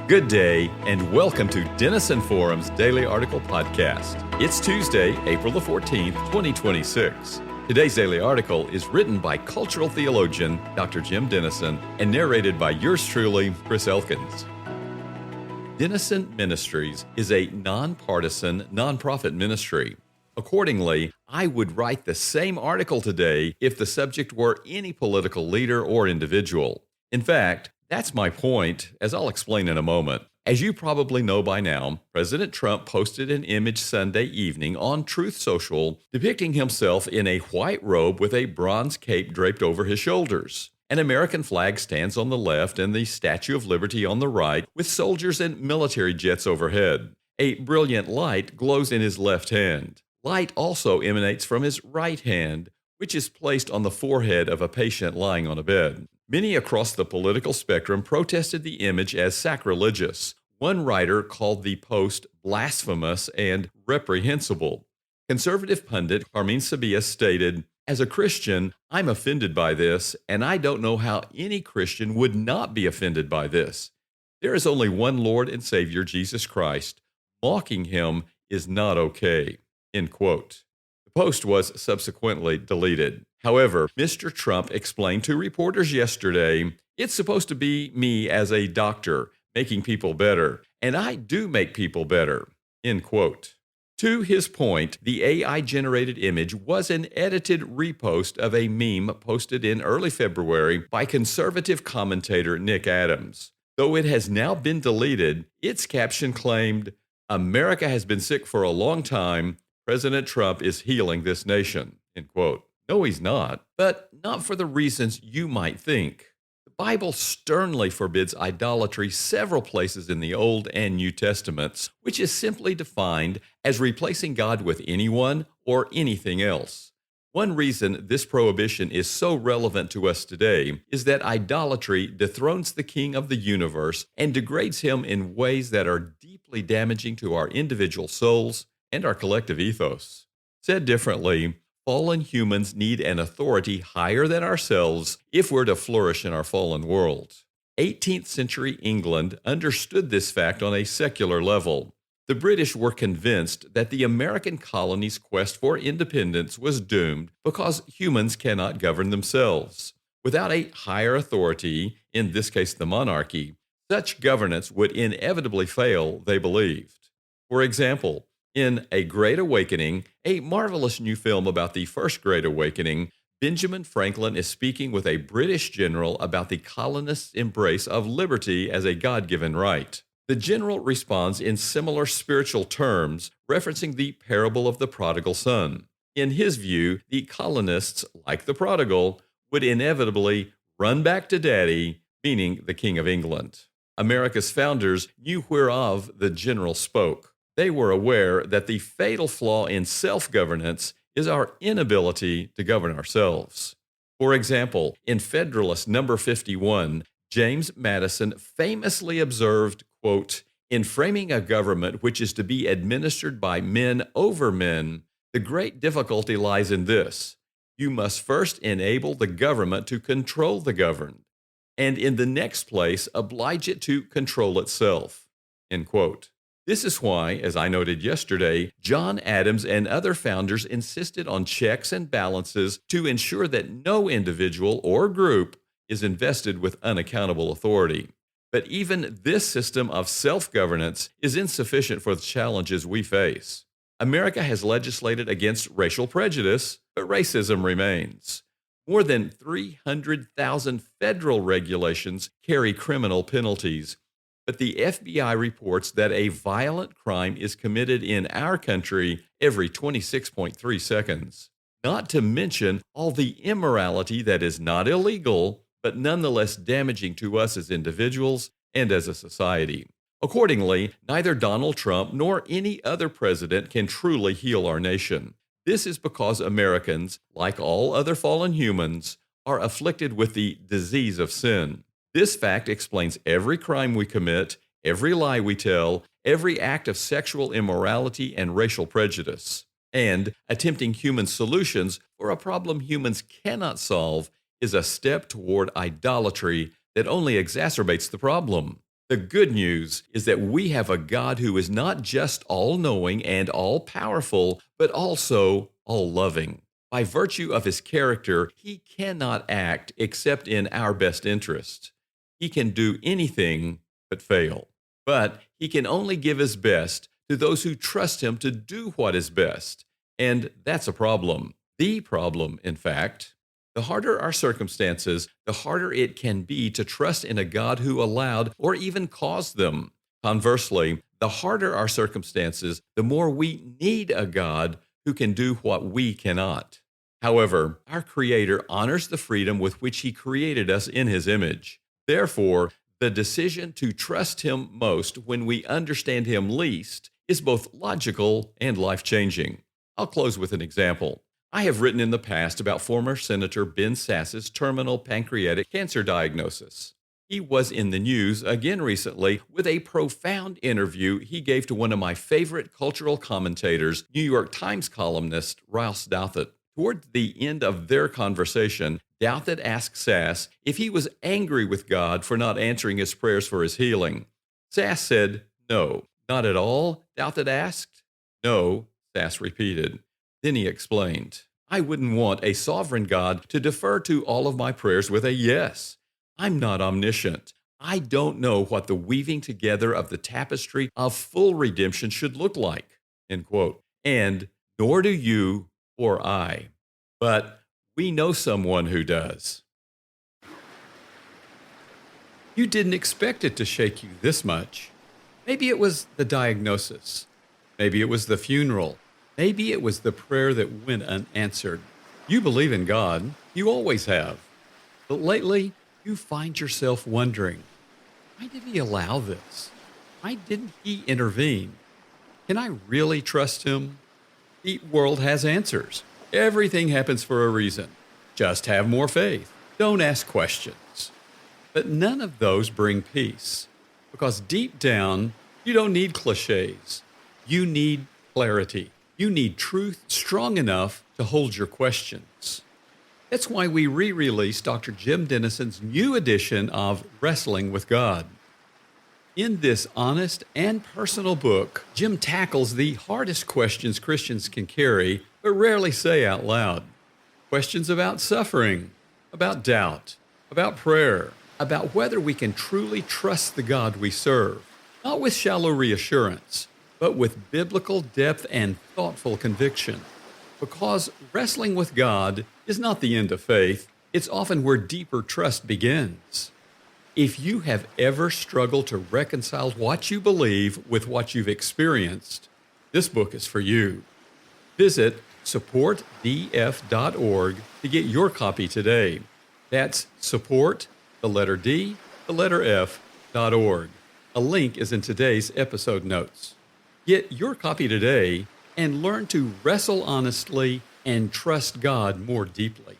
Good day, and welcome to Denison Forum's Daily Article Podcast. It's Tuesday, April the 14th, 2026. Today's daily article is written by cultural theologian Dr. Jim Denison and narrated by yours truly, Chris Elkins. Denison Ministries is a nonpartisan, nonprofit ministry. Accordingly, I would write the same article today if the subject were any political leader or individual. In fact, that's my point, as I'll explain in a moment. As you probably know by now, President Trump posted an image Sunday evening on Truth Social depicting himself in a white robe with a bronze cape draped over his shoulders. An American flag stands on the left and the Statue of Liberty on the right, with soldiers and military jets overhead. A brilliant light glows in his left hand. Light also emanates from his right hand, which is placed on the forehead of a patient lying on a bed. Many across the political spectrum protested the image as sacrilegious. One writer called the post blasphemous and reprehensible. Conservative pundit Carmine Sabia stated, "As a Christian, I'm offended by this, and I don't know how any Christian would not be offended by this. There is only one Lord and Savior, Jesus Christ. Mocking him is not okay." End quote. The post was subsequently deleted. However, Mr. Trump explained to reporters yesterday, "It's supposed to be me as a doctor, making people better, and I do make people better." End quote. To his point, the AI-generated image was an edited repost of a meme posted in early February by conservative commentator Nick Adams. Though it has now been deleted, its caption claimed, "America has been sick for a long time. President Trump is healing this nation." End quote. No, he's not, but not for the reasons you might think. The Bible sternly forbids idolatry several places in the Old and New Testaments, which is simply defined as replacing God with anyone or anything else. One reason this prohibition is so relevant to us today is that idolatry dethrones the King of the universe and degrades him in ways that are deeply damaging to our individual souls and our collective ethos. Said differently, fallen humans need an authority higher than ourselves if we're to flourish in our fallen world. 18th century England understood this fact on a secular level. The British were convinced that the American colony's quest for independence was doomed because humans cannot govern themselves. Without a higher authority, in this case the monarchy, such governance would inevitably fail, they believed. For example, in A Great Awakening, a marvelous new film about the First Great Awakening, Benjamin Franklin is speaking with a British general about the colonists' embrace of liberty as a God-given right. The general responds in similar spiritual terms, referencing the parable of the prodigal son. In his view, the colonists, like the prodigal, would inevitably run back to daddy, meaning the King of England. America's founders knew whereof the general spoke. They were aware that the fatal flaw in self-governance is our inability to govern ourselves. For example, in Federalist number 51, James Madison famously observed, quote, "In framing a government which is to be administered by men over men, the great difficulty lies in this. You must first enable the government to control the governed, and in the next place oblige it to control itself." End quote. This is why, as I noted yesterday, John Adams and other founders insisted on checks and balances to ensure that no individual or group is invested with unaccountable authority. But even this system of self-governance is insufficient for the challenges we face. America has legislated against racial prejudice, but racism remains. More than 300,000 federal regulations carry criminal penalties. But the FBI reports that a violent crime is committed in our country every 26.3 seconds. Not to mention all the immorality that is not illegal, but nonetheless damaging to us as individuals and as a society. Accordingly, neither Donald Trump nor any other president can truly heal our nation. This is because Americans, like all other fallen humans, are afflicted with the disease of sin. This fact explains every crime we commit, every lie we tell, every act of sexual immorality and racial prejudice. And attempting human solutions for a problem humans cannot solve is a step toward idolatry that only exacerbates the problem. The good news is that we have a God who is not just all-knowing and all-powerful, but also all-loving. By virtue of his character, he cannot act except in our best interest. He can do anything but fail. But he can only give his best to those who trust him to do what is best. And that's a problem. The problem, in fact. The harder our circumstances, the harder it can be to trust in a God who allowed or even caused them. Conversely, the harder our circumstances, the more we need a God who can do what we cannot. However, our Creator honors the freedom with which He created us in His image. Therefore, the decision to trust Him most when we understand Him least is both logical and life-changing. I'll close with an example. I have written in the past about former Senator Ben Sasse's terminal pancreatic cancer diagnosis. He was in the news again recently with a profound interview he gave to one of my favorite cultural commentators, New York Times columnist Rouse Douthat. Toward the end of their conversation, Douthat asked Sasse if he was angry with God for not answering his prayers for his healing. Sasse said, "No, not at all," Douthat asked. "No," Sasse repeated. Then he explained, "I wouldn't want a sovereign God to defer to all of my prayers with a yes. I'm not omniscient. I don't know what the weaving together of the tapestry of full redemption should look like." End quote. And nor do you or I. But we know someone who does. You didn't expect it to shake you this much. Maybe it was the diagnosis. Maybe it was the funeral. Maybe it was the prayer that went unanswered. You believe in God. You always have. But lately, you find yourself wondering, why did He allow this? Why didn't He intervene? Can I really trust Him? The world has answers. Everything happens for a reason. Just have more faith. Don't ask questions. But none of those bring peace. Because deep down, you don't need cliches. You need clarity. You need truth strong enough to hold your questions. That's why we re-released Dr. Jim Denison's new edition of Wrestling with God. In this honest and personal book, Jim tackles the hardest questions Christians can carry, but rarely say out loud. Questions about suffering, about doubt, about prayer, about whether we can truly trust the God we serve, not with shallow reassurance, but with biblical depth and thoughtful conviction. Because wrestling with God is not the end of faith, it's often where deeper trust begins. If you have ever struggled to reconcile what you believe with what you've experienced, this book is for you. Visit supportdf.org to get your copy today. That's support, the letter D, the letter F.org. A link is in today's episode notes. Get your copy today and learn to wrestle honestly and trust God more deeply.